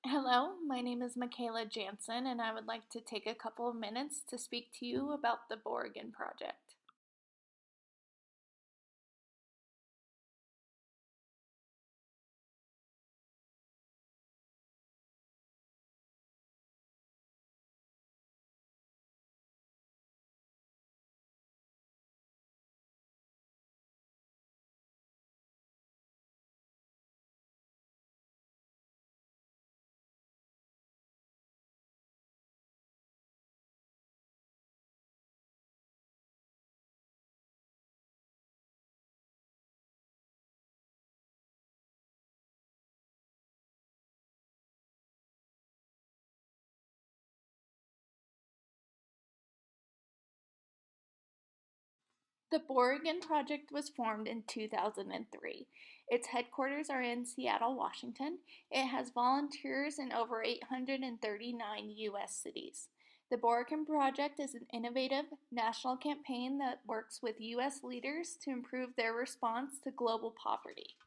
Hello, my name is Michaela Jansen, and I would like to take a couple of minutes to speak to you about the Borgen Project. The Borgen Project was formed in 2003. Its headquarters are in Seattle, Washington. It has volunteers in over 839 U.S. cities. The Borgen Project is an innovative national campaign that works with U.S. leaders to improve their response to global poverty.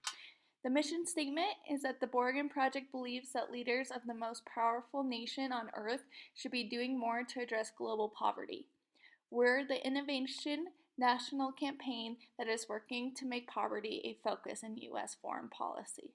The mission statement is that the Borgen Project believes that leaders of the most powerful nation on earth should be doing more to address global poverty. We're the innovation national campaign that is working to make poverty a focus in U.S. foreign policy.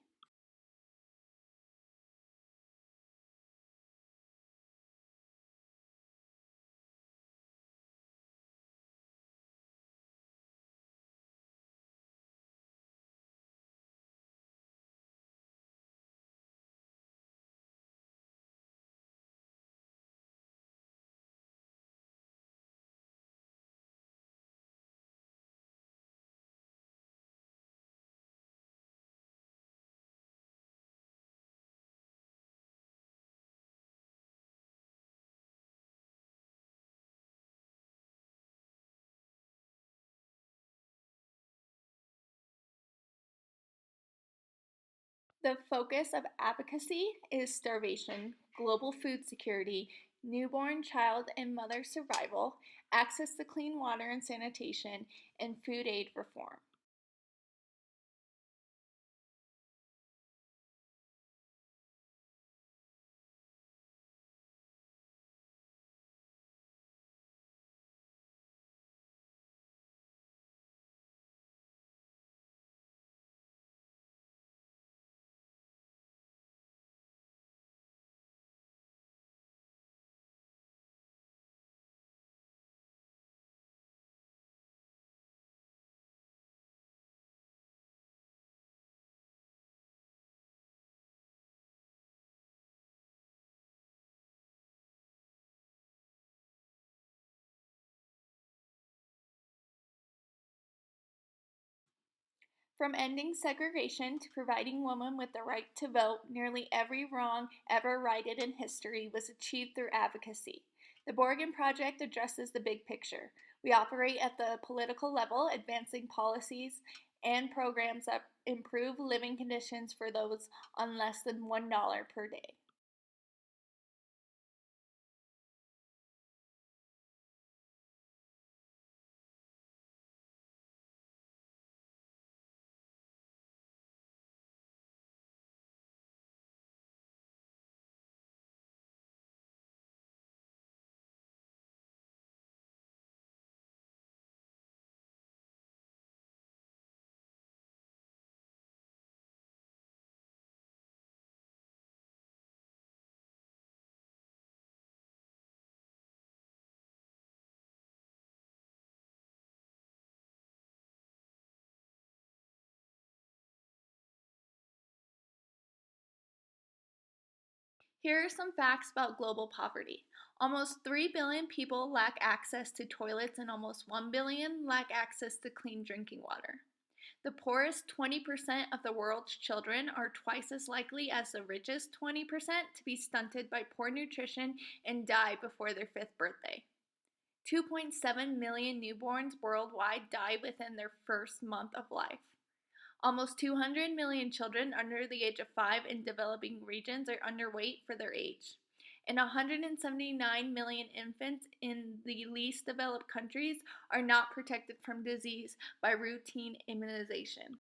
The focus of advocacy is starvation, global food security, newborn, child, and mother survival, access to clean water and sanitation, and food aid reform. From ending segregation to providing women with the right to vote, nearly every wrong ever righted in history was achieved through advocacy. The Borgen Project addresses the big picture. We operate at the political level, advancing policies and programs that improve living conditions for those on less than $1 per day. Here are some facts about global poverty. Almost 3 billion people lack access to toilets, and almost 1 billion lack access to clean drinking water. The poorest 20% of the world's children are twice as likely as the richest 20% to be stunted by poor nutrition and die before their fifth birthday. 2.7 million newborns worldwide die within their first month of life. Almost 200 million children under the age of 5 in developing regions are underweight for their age. And 179 million infants in the least developed countries are not protected from disease by routine immunization.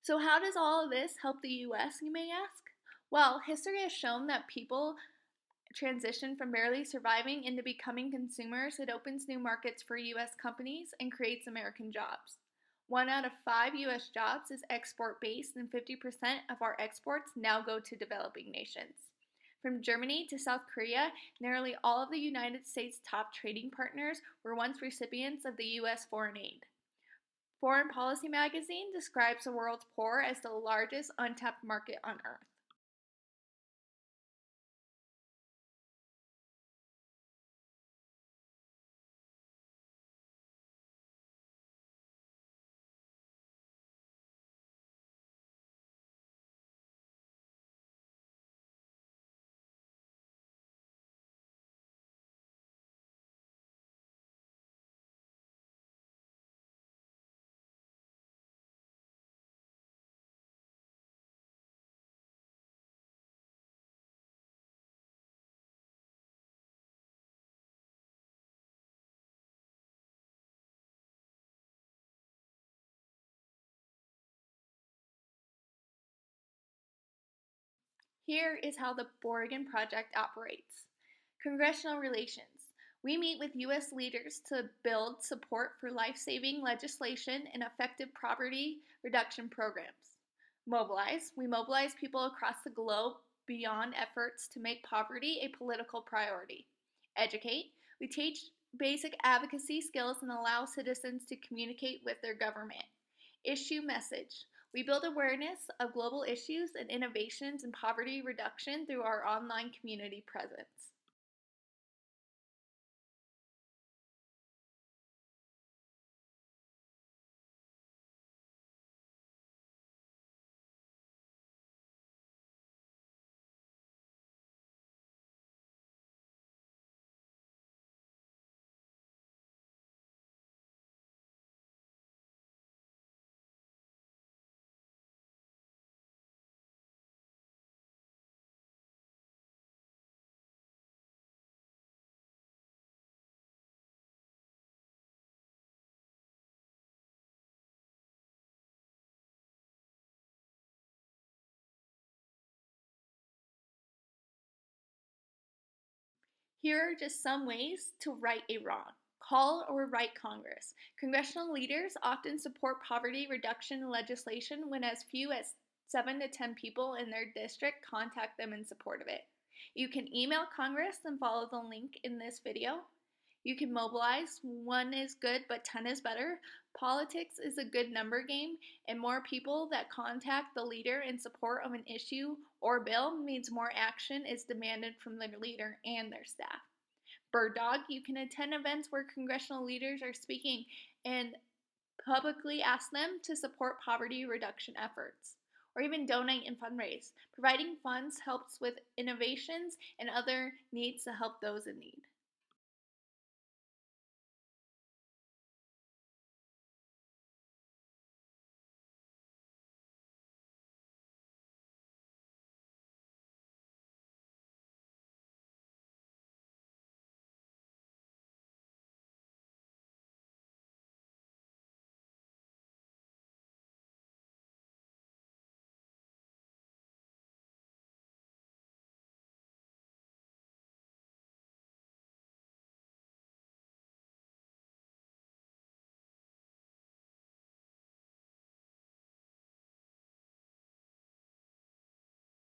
So, how does all of this help the US, you may ask? Well, history has shown that people transition from barely surviving into becoming consumers. It opens new markets for US companies and creates American jobs. 1 out of 5 US jobs is export based, and 50% of our exports now go to developing nations. From Germany to South Korea, nearly all of the United States' top trading partners were once recipients of the US foreign aid. Foreign Policy magazine describes the world's poor as the largest untapped market on earth. Here is how the Borgen Project operates. Congressional relations. We meet with U.S. leaders to build support for life saving legislation and effective poverty reduction programs. Mobilize. We mobilize people across the globe beyond efforts to make poverty a political priority. Educate. We teach basic advocacy skills and allow citizens to communicate with their government. Issue message. We build awareness of global issues and innovations in poverty reduction through our online community presence. Here are just some ways to right a wrong. Call or write Congress. Congressional leaders often support poverty reduction legislation when as few as 7 to 10 people in their district contact them in support of it. You can email Congress and follow the link in this video. You can mobilize. 1 is good, but 10 is better. Politics is a good number game, and more people that contact the leader in support of an issue or bill means more action is demanded from the leader and their staff. Bird dog, you can attend events where congressional leaders are speaking and publicly ask them to support poverty reduction efforts, or even donate and fundraise. Providing funds helps with innovations and other needs to help those in need.